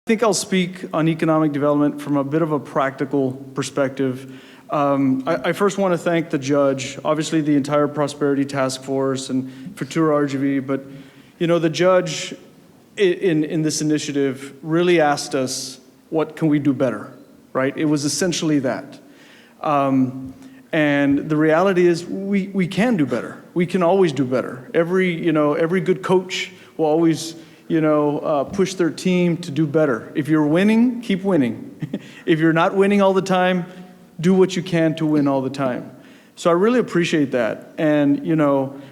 think I'll speak on economic development from a bit of a practical perspective. I first want to thank the judge, obviously the entire Prosperity Task Force and Futuro RGV, but the judge in this initiative really asked us, what can we do better, right? It was essentially that. And the reality is we can do better. We can always do better. Every good coach will always push their team to do better. If you're winning, keep winning. If you're not winning all the time, do what you can to win all the time. So I really appreciate that. And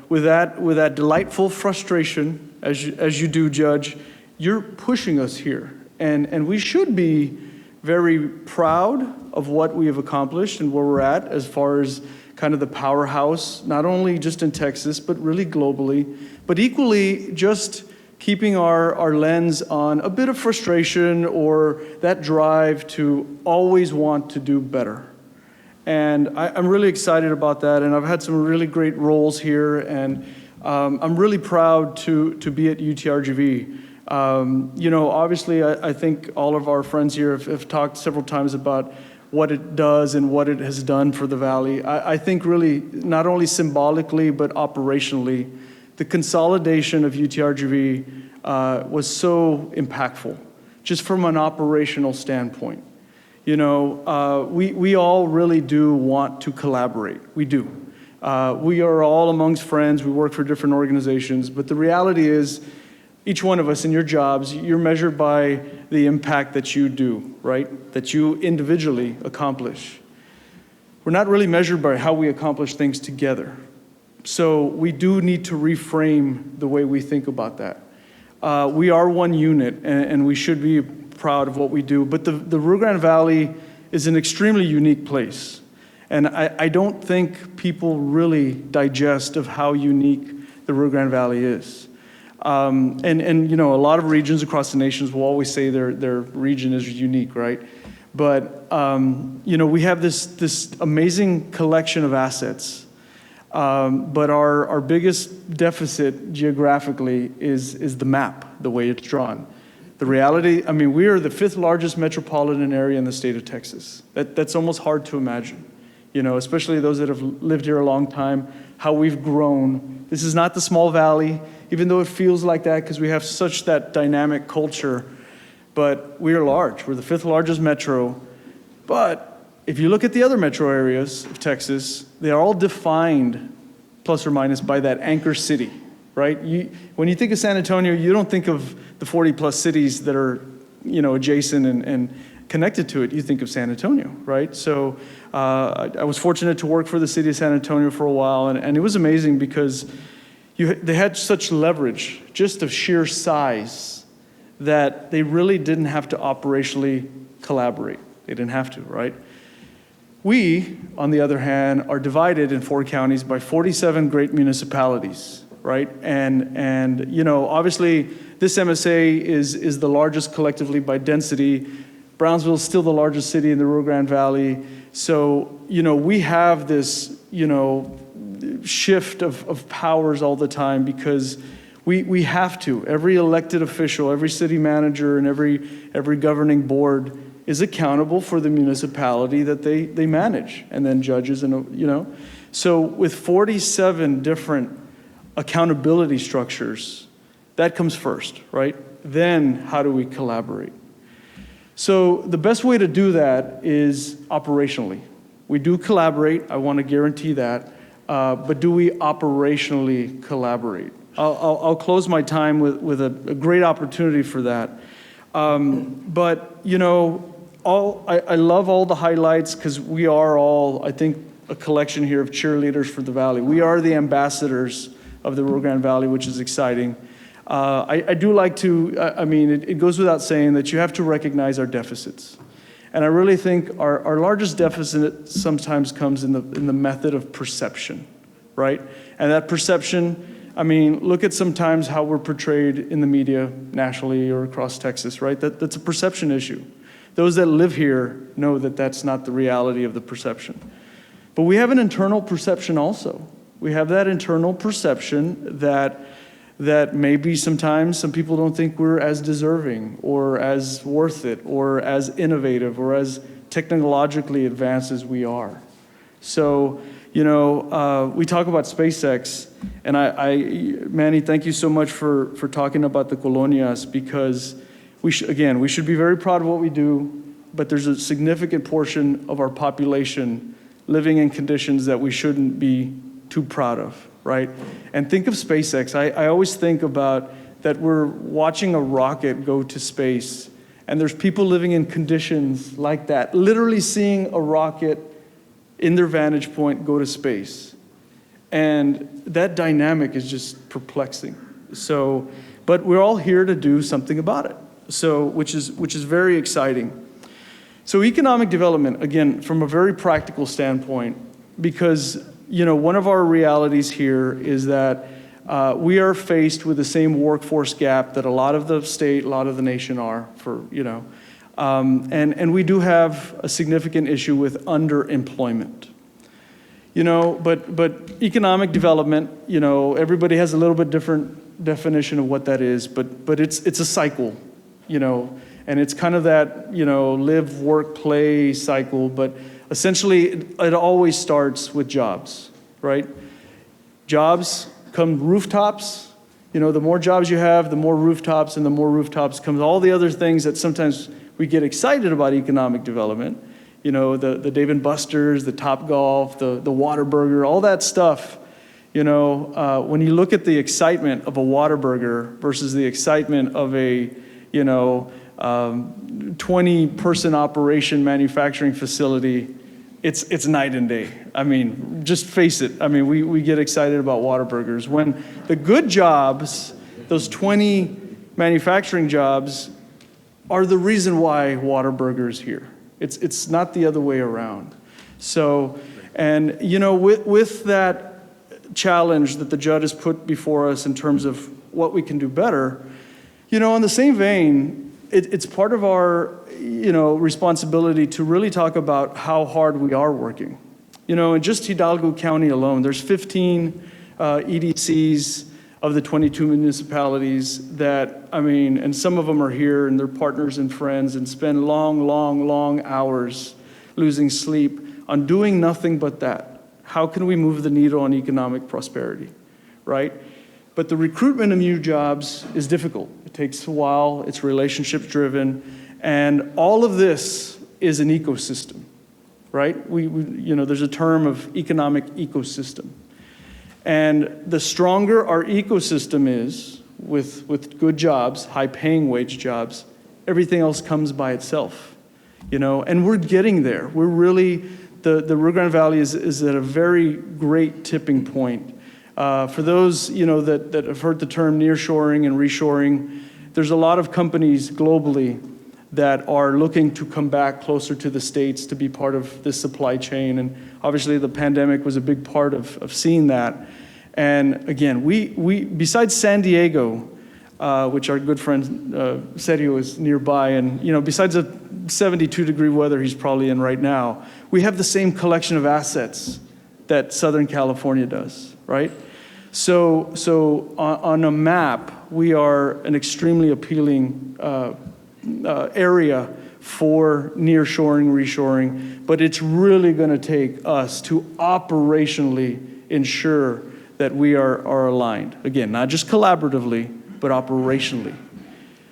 with that delightful frustration, as you do, Judge, you're pushing us here. And we should be very proud of what we have accomplished and where we're at as far as kind of the powerhouse, not only just in Texas, but really globally, but equally just keeping our lens on a bit of frustration or that drive to always want to do better. And I'm really excited about that, and I've had some really great roles here, and I'm really proud to be at UTRGV. Obviously, I think all of our friends here have talked several times about what it does and what it has done for the Valley. I think really not only symbolically, but operationally, the consolidation of UTRGV was so impactful, just from an operational standpoint. We all really do want to collaborate. We do. We are all amongst friends. We work for different organizations. But the reality is, each one of us in your jobs, you're measured by the impact that you do, right? That you individually accomplish. We're not really measured by how we accomplish things together. So we do need to reframe the way we think about that. We are one unit, and we should be proud of what we do. But the Rio Grande Valley is an extremely unique place. And I don't think people really digest of how unique the Rio Grande Valley is. And a lot of regions across the nations will always say their region is unique, right? But we have this amazing collection of assets. But our biggest deficit geographically is the map, the way it's drawn. The reality, we are the 5th largest metropolitan area in the state of Texas. That's almost hard to imagine, especially those that have lived here a long time, how we've grown. This is not the small valley, even though it feels like that because we have such that dynamic culture, but we are large. We're the 5th largest metro. But if you look at the other metro areas of Texas, they are all defined, plus or minus, by that anchor city, right? When you think of San Antonio, you don't think of the 40-plus cities that are, adjacent and connected to it. You think of San Antonio, right? So I was fortunate to work for the city of San Antonio for a while, and it was amazing because they had such leverage, just of sheer size, that they really didn't have to operationally collaborate. They didn't have to, right? We, on the other hand, are divided in 4 counties by 47 great municipalities, right? And obviously, this MSA is the largest collectively by density. Brownsville is still the largest city in the Rio Grande Valley. So, we have this, shift of powers all the time because we have to. Every elected official, every city manager, and every governing board is accountable for the municipality that they manage, and then judges, and So with 47 different accountability structures, that comes first, right? Then how do we collaborate? So the best way to do that is operationally. We do collaborate, I want to guarantee that, but do we operationally collaborate? I'll close my time with a great opportunity for that. But I love all the highlights because we are all, I think, a collection here of cheerleaders for the Valley. We are the ambassadors of the Rio Grande Valley, which is exciting. I do like to, it goes without saying that you have to recognize our deficits. And I really think our largest deficit sometimes comes in the method of perception, right? And that perception, look at sometimes how we're portrayed in the media nationally or across Texas, right? That's a perception issue. Those that live here know that that's not the reality of the perception. But we have an internal perception also. We have that internal perception that that maybe sometimes some people don't think we're as deserving or as worth it or as innovative or as technologically advanced as we are. So, we talk about SpaceX, and Manny, thank you so much for talking about the colonias, because we should be very proud of what we do, but there's a significant portion of our population living in conditions that we shouldn't be too proud of, right? And think of SpaceX. I always think about that we're watching a rocket go to space, and there's people living in conditions like that, literally seeing a rocket in their vantage point go to space. And that dynamic is just perplexing. So, but we're all here to do something about it. So, which is very exciting. So economic development, again, from a very practical standpoint, because, one of our realities here is that we are faced with the same workforce gap that a lot of the state, a lot of the nation are and we do have a significant issue with underemployment. But economic development, everybody has a little bit different definition of what that is, but it's a cycle, and it's kind of that, live, work, play cycle, but essentially it always starts with jobs, right? Jobs come rooftops. The more jobs you have, the more rooftops, and the more rooftops comes all the other things that sometimes we get excited about economic development. The Dave & Buster's, the Topgolf, the Whataburger, all that stuff. When you look at the excitement of a Whataburger versus the excitement of a, 20-person operation manufacturing facility, it's night and day. I mean, just face it. I mean, we get excited about Whataburgers. When the good jobs, those 20 manufacturing jobs, are the reason why Whataburger's here. It's not the other way around. So, and with that challenge that the judge has put before us in terms of what we can do better, in the same vein, it's part of our responsibility to really talk about how hard we are working. In just Hidalgo County alone, there's 15 EDCs of the 22 municipalities that, and some of them are here and they're partners and friends and spend long hours losing sleep on doing nothing but that. How can we move the needle on economic prosperity, right? But the recruitment of new jobs is difficult. It takes a while, it's relationship driven, and all of this is an ecosystem, right? There's a term of economic ecosystem. And the stronger our ecosystem is with good jobs, high-paying wage jobs, everything else comes by itself, and we're getting there. We're really, the Rio Grande Valley is at a very great tipping point. For those, that have heard the term nearshoring and reshoring, there's a lot of companies globally that are looking to come back closer to the States to be part of this supply chain. And obviously the pandemic was a big part of seeing that. And again, we besides San Diego, which our good friend Sergio is nearby, and besides the 72-degree weather he's probably in right now, we have the same collection of assets that Southern California does, right? So on a map, we are an extremely appealing area for nearshoring, reshoring, but it's really going to take us to operationally ensure that we are aligned. Again, not just collaboratively, but operationally.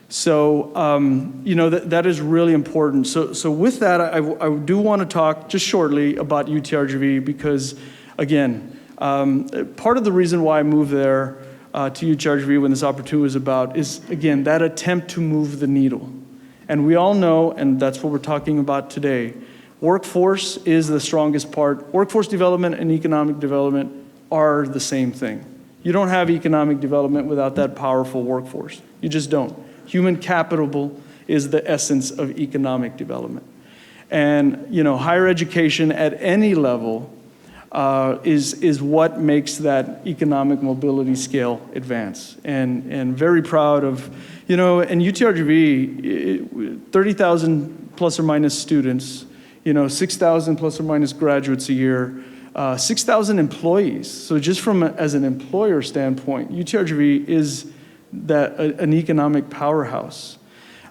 So, that is really important. So with that, I do want to talk just shortly about UTRGV because, again, part of the reason why I moved there to UTRGV when this opportunity was about is, again, that attempt to move the needle. And we all know, and that's what we're talking about today, workforce is the strongest part. Workforce development and economic development are the same thing. You don't have economic development without that powerful workforce. You just don't. Human capital is the essence of economic development. And, higher education at any level is what makes that economic mobility scale advance. And very proud of, and UTRGV, 30,000 plus or minus students, 6,000 plus or minus graduates a year. 6,000 employees. So just from as an employer standpoint, UTRGV is an economic powerhouse.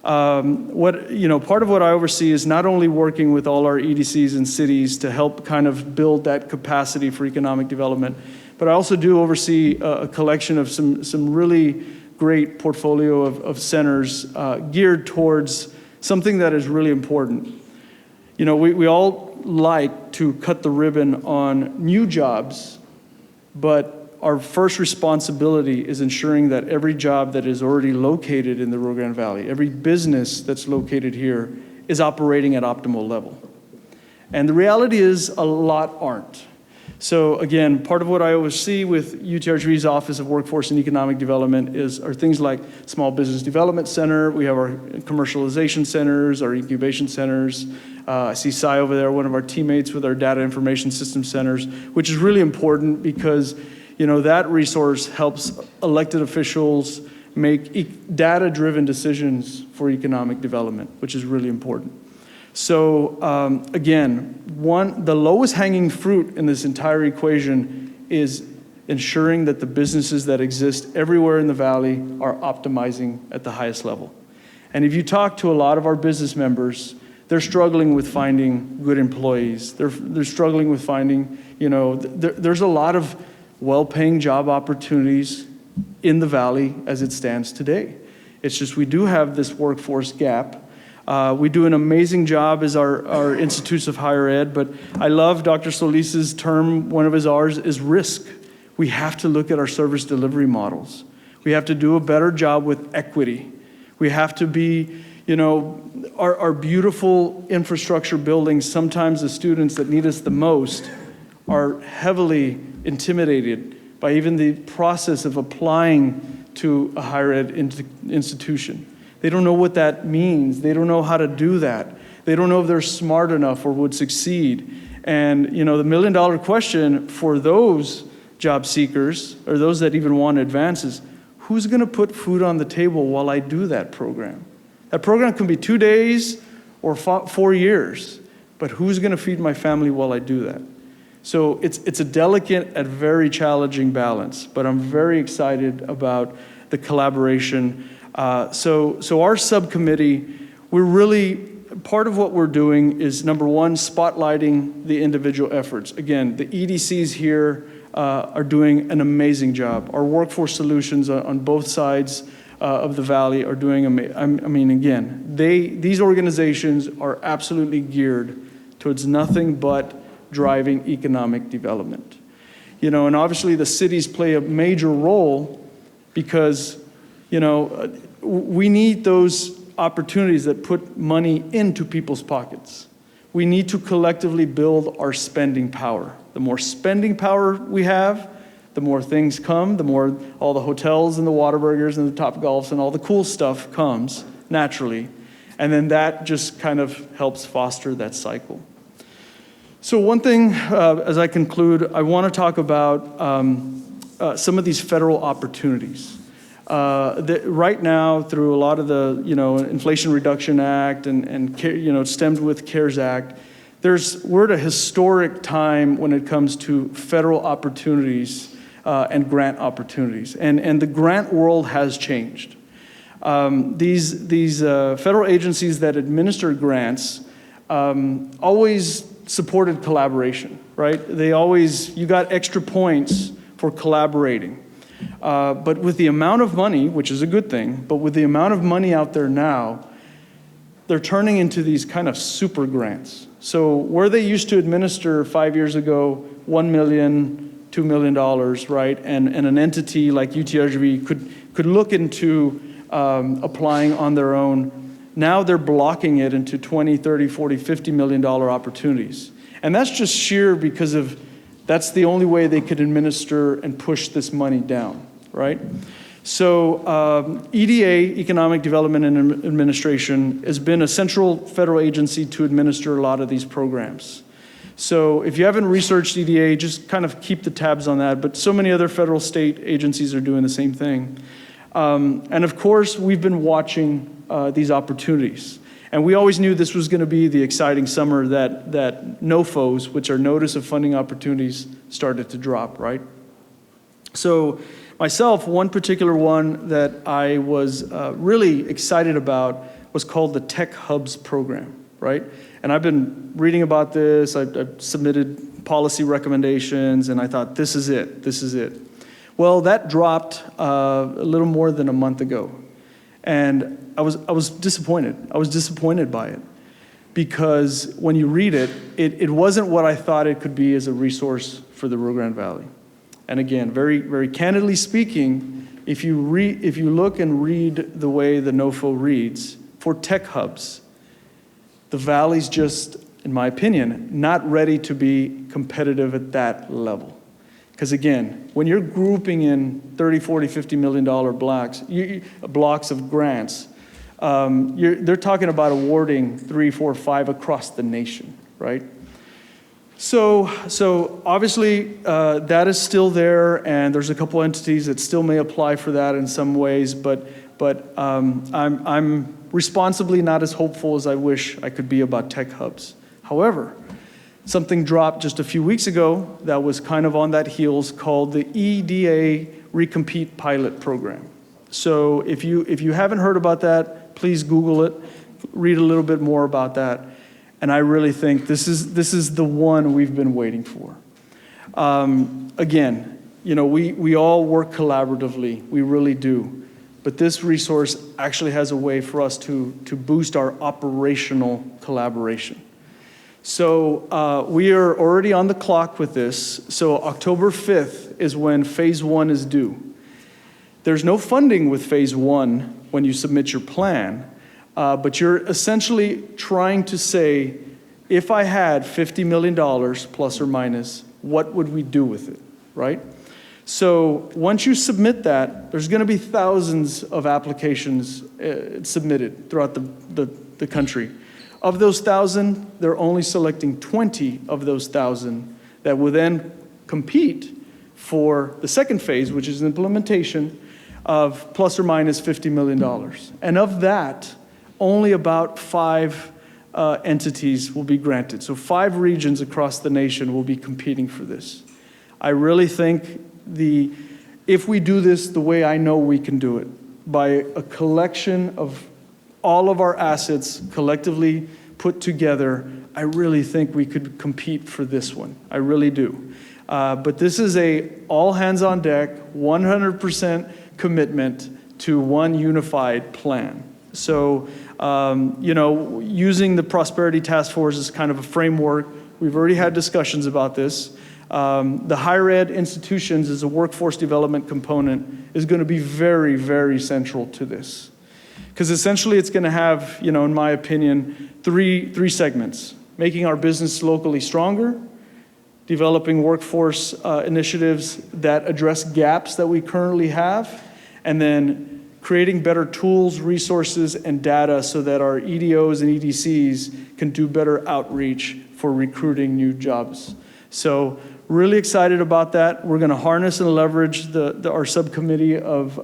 Part of what I oversee is not only working with all our EDCs and cities to help kind of build that capacity for economic development, but I also do oversee a collection of some really great portfolio of centers geared towards something that is really important. We all like to cut the ribbon on new jobs, but our first responsibility is ensuring that every job that is already located in the Rio Grande Valley, every business that's located here, is operating at optimal level. And the reality is a lot aren't. So again, part of what I oversee with UTRGV's Office of Workforce and Economic Development are things like Small Business Development Center. We have our commercialization centers, our incubation centers. I see Sai over there, one of our teammates with our data information system centers, which is really important because that resource helps elected officials make data-driven decisions for economic development, which is really important. So again, the lowest hanging fruit in this entire equation is ensuring that the businesses that exist everywhere in the valley are optimizing at the highest level. And if you talk to a lot of our business members, they're struggling with finding good employees. They're struggling with finding, there's a lot of well-paying job opportunities in the valley as it stands today. It's just we do have this workforce gap. We do an amazing job as our institutes of higher ed, but I love Dr. Solis's term, one of his R's is risk. We have to look at our service delivery models. We have to do a better job with equity. We have to be, our beautiful infrastructure buildings, sometimes the students that need us the most are heavily intimidated by even the process of applying to a higher ed institution. They don't know what that means. They don't know how to do that. They don't know if they're smart enough or would succeed. And the $1 million question for those job seekers, or those that even want to advance, is who's going to put food on the table while I do that program? That program can be 2 days or 4 years, but who's going to feed my family while I do that? So it's a delicate and very challenging balance, but I'm very excited about the collaboration. So our subcommittee, part of what we're doing is, number one, spotlighting the individual efforts. Again, the EDCs here are doing an amazing job. Our workforce solutions on both sides of the valley are doing amazing. These organizations are absolutely geared towards nothing but driving economic development. And obviously the cities play a major role because, we need those opportunities that put money into people's pockets. We need to collectively build our spending power. The more spending power we have, the more things come, the more all the hotels and the Whataburgers and the Topgolfs and all the cool stuff comes naturally. And then that just kind of helps foster that cycle. So one thing, as I conclude, I want to talk about some of these federal opportunities. Right now, through a lot of the Inflation Reduction Act and stemmed with CARES Act, we're at a historic time when it comes to federal opportunities and grant opportunities, and the grant world has changed. These federal agencies that administer grants always supported collaboration, right? You got extra points for collaborating. But with the amount of money, which is a good thing, but with the amount of money out there now, they're turning into these kind of super grants. So where they used to administer 5 years ago, $1 million, $2 million, right? And an entity like UTRGV could look into applying on their own. Now they're blocking it into 20, 30, 40, $50 million opportunities. And that's just sheer because that's the only way they could administer and push this money down, right? So EDA, Economic Development and Administration, has been a central federal agency to administer a lot of these programs. So if you haven't researched EDA, just kind of keep the tabs on that. But so many other federal state agencies are doing the same thing. And of course, we've been watching these opportunities. And we always knew this was going to be the exciting summer that NOFOs, which are Notice of Funding Opportunities, started to drop, right? So myself, one particular one that I was really excited about was called the Tech Hubs program, right? And I've been reading about this. I've submitted policy recommendations, and I thought, this is it, this is it. Well, that dropped a little more than a month ago. And I was disappointed. I was disappointed by it because when you read it, it wasn't what I thought it could be as a resource for the Rio Grande Valley. And again, very, very candidly speaking, if you look and read the way the NOFO reads, for tech hubs, the Valley's just, in my opinion, not ready to be competitive at that level. Because again, when you're grouping in $30, $40, $50 million blocks of grants, they're talking about awarding 3, 4, 5 across the nation, right? So obviously that is still there, and there's a couple entities that still may apply for that in some ways, but I'm responsibly not as hopeful as I wish I could be about tech hubs. However, something dropped just a few weeks ago that was kind of on that heels called the EDA Recompete Pilot Program. So if you haven't heard about that, please Google it, read a little bit more about that. And I really think this is the one we've been waiting for. Again, you know, we all work collaboratively, we really do. But this resource actually has a way for us to boost our operational collaboration. So we are already on the clock with this. So October 5th is when phase 1 is due. There's no funding with phase 1 when you submit your plan, but you're essentially trying to say, if I had $50 million plus or minus, what would we do with it, right? So once you submit that, there's going to be thousands of applications submitted throughout the country. Of those 1,000, they're only selecting 20 of those 1,000 that will then compete for the second phase, which is implementation of plus or minus $50 million. And of that, only about 5 entities will be granted. So 5 regions across the nation will be competing for this. I really think if we do this the way I know we can do it, by a collection of all of our assets collectively put together, I really think we could compete for this one. I really do. But this is a all hands on deck, 100% commitment to one unified plan. So, you know, using the Prosperity Task Force as kind of a framework, we've already had discussions about this. The higher ed institutions as a workforce development component is going to be very, very central to this. Because essentially it's going to have, you know, in my opinion, three segments: making our business locally stronger, developing workforce initiatives that address gaps that we currently have, and then creating better tools, resources, and data so that our EDOs and EDCs can do better outreach for recruiting new jobs. So really excited about that. We're going to harness and leverage our subcommittee of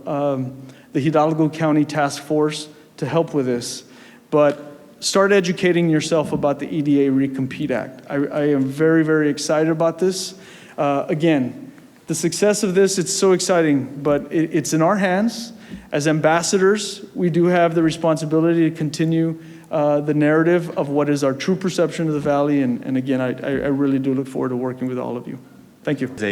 the Hidalgo County Task Force to help with this. But start educating yourself about the EDA Recompete Act. I am very, very excited about this. Again, the success of this, it's so exciting, but it's in our hands. As ambassadors, we do have the responsibility to continue the narrative of what is our true perception of the Valley. And again, I really do look forward to working with all of you. Thank you.